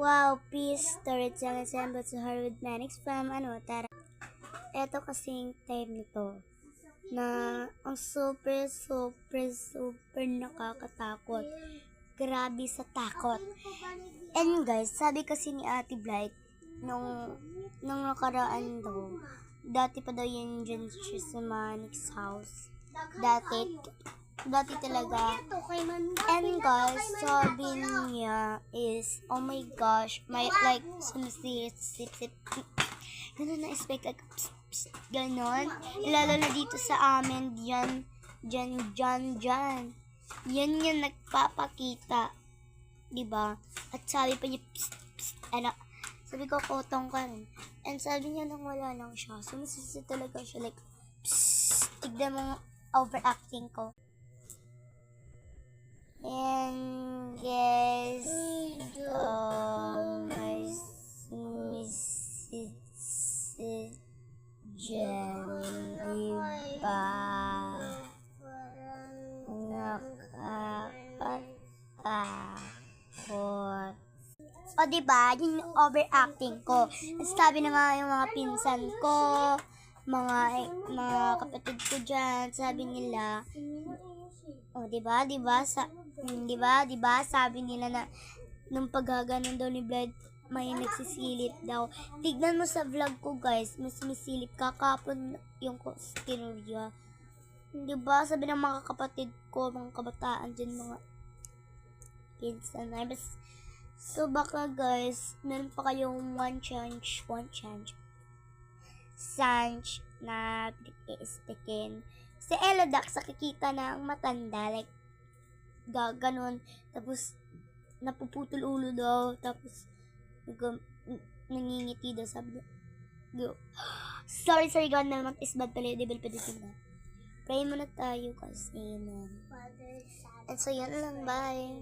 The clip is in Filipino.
Wow, peace, storage and assembled to her with Manix from tara. Eto kasing time nito na ang super nakakatakot. Grabe sa takot. And guys, sabi kasi ni Ate Blight, nung nakaraan daw, dati pa daw yan dyan siya sa Manix house. Dati talaga. And guys, sabi niya is, oh my gosh, my like, sumisip, ganun na-expect, like, psst, psst, ganun. Lalo na dito sa amin, dyan. Yan nagpapakita. Diba? At sabi pa niya, psst, psst, sabi ko, kotong ka rin. And sabi niya nang wala lang siya, sumisisi talaga siya, like, psst, tignan mo overacting ko. And guys, my Mrs. Jen, diba? Nakakatakot. O diba, yun yung overacting ko. Sabi na nga yung mga pinsan ko, mga kapatid ko dyan, sabi nila, o diba, sabi nila na nung paghaganon daw ni Blood, may nagsisilip daw. Tignan mo sa vlog ko guys, may sumisilip kakapon yung kinurya. Diba, sabi ng mga kapatid ko, mga kabataan dyan, mga pinsan na. So baka guys, meron pa kayong one chance na i-istikin. Si Elodax, nakikita na ang matanda, like, gaganon, tapos, napuputol ulo daw, tapos, nangingiti daw, sabi niya, sorry, God, naman is bad pala, devil pa dito na. Pray muna tayo kasi, amen. And so, yan lang, bye.